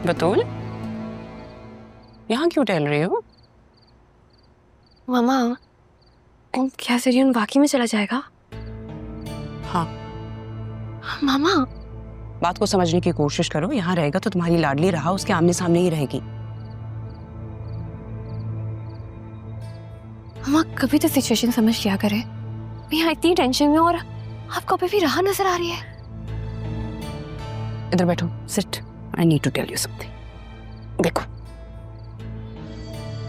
बतूल, यहाँ क्यों टहल रही हो? मामा, क्या ज़रियन वाकई में चला जाएगा? हाँ। मामा, बात को समझने की कोशिश करो। यहाँ रहेगा तो तुम्हारी लाडली रहा उसके आमने सामने ही रहेगी। मामा कभी तो सिचुएशन समझ लिया करे। मैं यहाँ इतनी टेंशन में और आपको अभी भी राह नजर आ रही है। इधर बैठो, sit. I need to tell you something. देखो,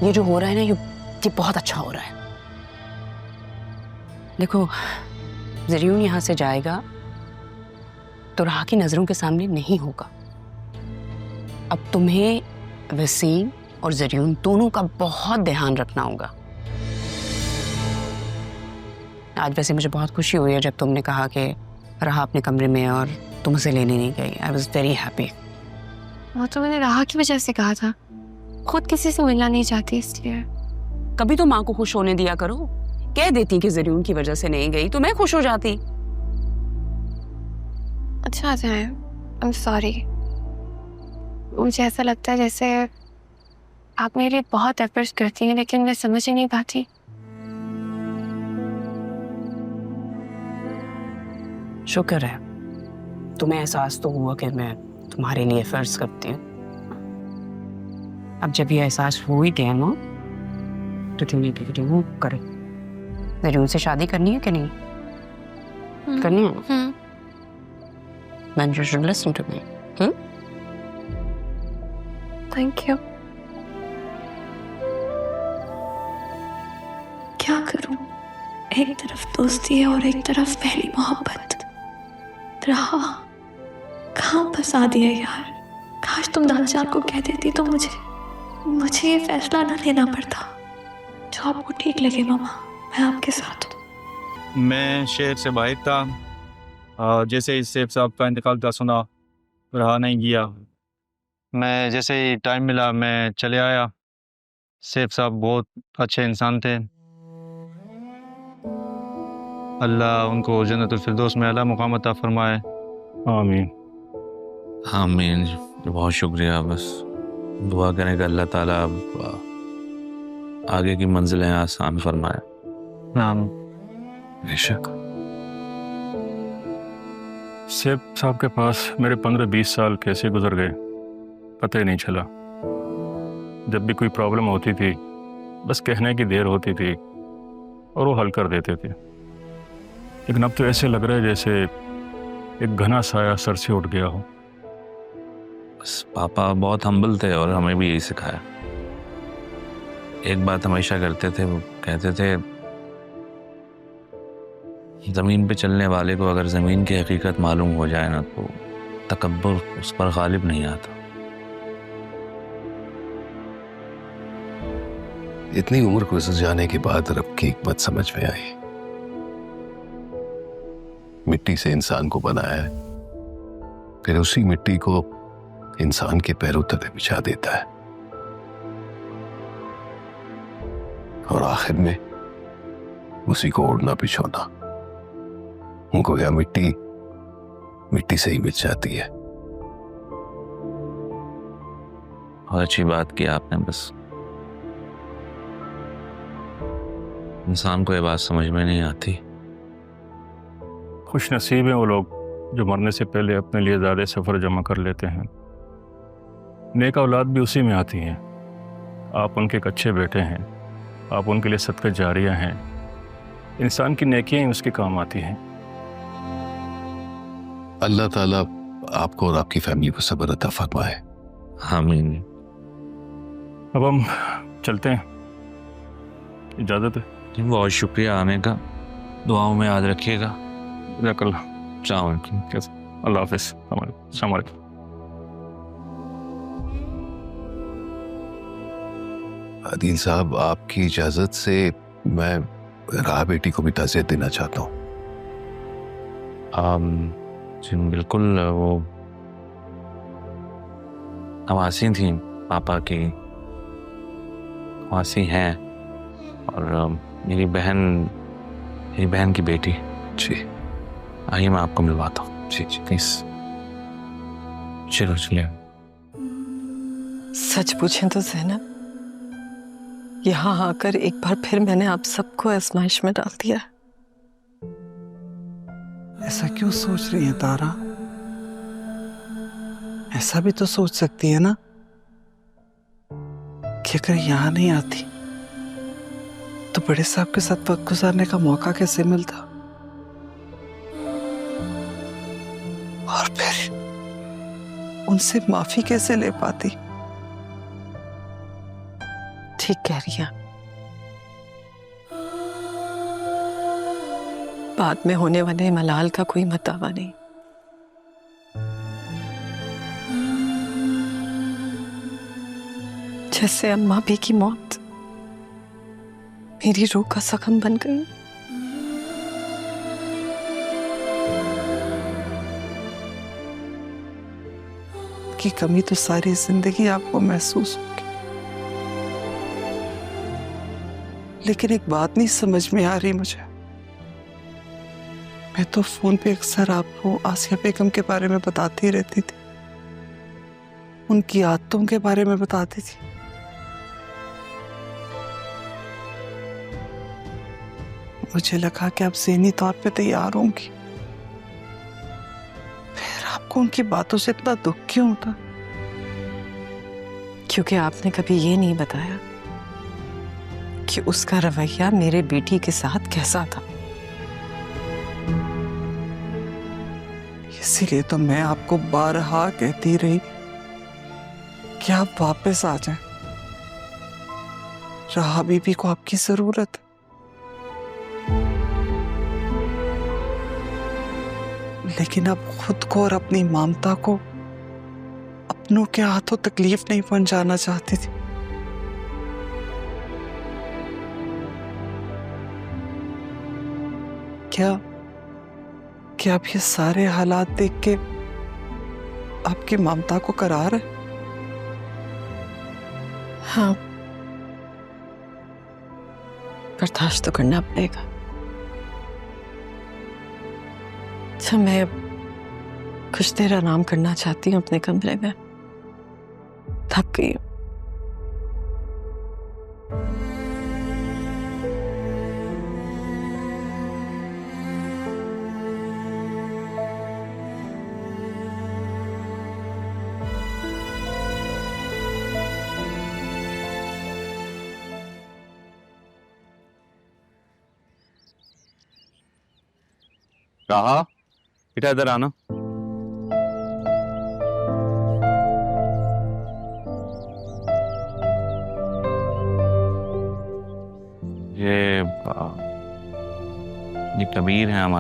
ये जो हो रहा है ना, ये बहुत अच्छा हो रहा है। देखो, ज़रियून यहाँ से जाएगा तो राह की नजरों के सामने नहीं होगा। अब तुम्हें वसीम और ज़रियून दोनों का बहुत ध्यान रखना होगा। आज वैसे मुझे बहुत खुशी हुई है जब तुमने कहा कि राह अपने कमरे में और तुम उसे लेने नहीं गई। I was very happy. वो तो मैंने राह की वजह से कहा था, खुद किसी से मिलना नहीं चाहती इसलिए। कभी तो माँ को खुश होने दिया करो। कह देती कि ज़रियून की वजह से नहीं गई तो मैं खुश हो जाती। अच्छा जाए, आई एम सॉरी। मुझे ऐसा लगता है जैसे आप मेरे लिए बहुत एफर्ट्स करती हैं लेकिन मैं समझ ही नहीं पाती। शुक्र है तुम्हें एहसास तो हुआ कि मैं तुम्हारे लिए एफर्ट्स करती हूँ। अब जब ये एहसास हो ही गया ना तो तुम्हें वो करे। ज़रियून से शादी करनी है कि नहीं? करनी है? Then you should listen to me. Thank you. क्या करूं? एक तरफ दोस्ती है और एक तरफ पहली मोहब्बत। राह कहाँ फंसा दिया यार। काश तुम दादाजान को कह देती तो मुझे ये फैसला ना लेना पड़ता। जो आपको ठीक लगे मामा, मैं आपके साथ हूँ। मैं शहर से बाहर था। जैसे ही सेफ साहब का इंतकाल का सुना, रहा नहीं गया। मैं जैसे ही टाइम मिला मैं चले आया। सेफ साहब बहुत अच्छे इंसान थे। अल्लाह उनको जन्नतुल फिरदौस में आला मुकाम अता फरमाए। आमीन आमीन। बहुत शुक्रिया। बस दुआ करें कि अल्लाह ताला आगे की मंजिलें आसान फरमाए। नाम बेशक। सेफ साहब के पास मेरे 15-20 साल कैसे गुजर गए पता ही नहीं चला। जब भी कोई प्रॉब्लम होती थी बस कहने की देर होती थी और वो हल कर देते थे। लेकिन अब तो ऐसे लग रहा है जैसे एक घना साया सर से उठ गया हो। बस पापा बहुत हम्बल थे और हमें भी यही सिखाया। एक बात हमेशा करते थे, वो कहते थे ज़मीन पे चलने वाले को अगर ज़मीन की हकीकत मालूम हो जाए ना तो तकब्बुर उस पर गालिब नहीं आता। इतनी उम्र गुजर जाने के बाद रब की हिकमत समझ में आई। मिट्टी से इंसान को बनाया है, फिर उसी मिट्टी को इंसान के पैरों तले बिछा देता है और आखिर में उसी को ओढ़ना बिछोना। गोया मिट्टी से ही मिल जाती है। बहुत अच्छी बात की आपने। बस इंसान को ये बात समझ में नहीं आती। खुश नसीब हैं वो लोग जो मरने से पहले अपने लिए ज़्यादा सफ़र जमा कर लेते हैं। नेक औलाद भी उसी में आती हैं। आप उनके एक अच्छे बेटे हैं, आप उनके लिए सदका जारिया हैं। इंसान की नेकियां ही उसके काम आती हैं। अल्लाह ताला आपको और आपकी फैमिली को सब्र अता फरमाए। आमीन। अब हम चलते हैं, इजाज़त है। बहुत शुक्रिया आने का। दुआओं में याद रखिएगा। कल चाहो। अल्लाह हाफिज़। अस्सलाम वालेकुम। आदिल साहब, आपकी इजाजत से मैं राह बेटी को भी ताज़ियत देना चाहता हूँ। जी बिल्कुल। वो नवासी थी पापा की, नवासी हैं। और मेरी बहन की बेटी। जी आइए मैं आपको मिलवाता हूँ। जी जी प्लीज। चलो चलिए। सच पूछें तो ज़ैनब, यहाँ आकर एक बार फिर मैंने आप सबको आजमाइश में डाल दिया। ऐसा क्यों सोच रही है तारा? ऐसा भी तो सोच सकती है ना कि अगर यहाँ नहीं आती तो बड़े साहब के साथ वक्त गुजारने का मौका कैसे मिलता, और फिर उनसे माफी कैसे ले पाती। ठीक कह रही हैं। बाद में होने वाले मलाल का कोई मतावा नहीं। जैसे अम्मा भी की मौत मेरी रूह का जख्म बन गई। की कमी तो सारी जिंदगी आपको महसूस होगी, लेकिन एक बात नहीं समझ में आ रही मुझे। मैं तो फोन पे अक्सर आपको आसिया बेगम के बारे में बताती रहती थी, उनकी आदतों के बारे में बताती थी। मुझे लगा कि आप ज़हनी तौर पे तैयार होंगी, फिर आपको उनकी बातों से इतना दुख क्यों होता? क्योंकि आपने कभी ये नहीं बताया कि उसका रवैया मेरे बेटी के साथ कैसा था। इसीलिए तो मैं आपको बारहा कहती रही कि आप वापस आ जाएं। राहा बीबी को आपकी जरूरत है। लेकिन अब खुद को और अपनी ममता को अपनों के हाथों तकलीफ नहीं पहुंचाना चाहती थी। क्या आप ये सारे हालात देख के आपकी ममता को करार है? हाँ, बर्दाश्त तो करना पड़ेगा। अच्छा, मैं कुछ देर आराम करना चाहती हूँ अपने कमरे में, थक गई हूँ। राहा, बेटा इधर आना। ये कबीर है हमारे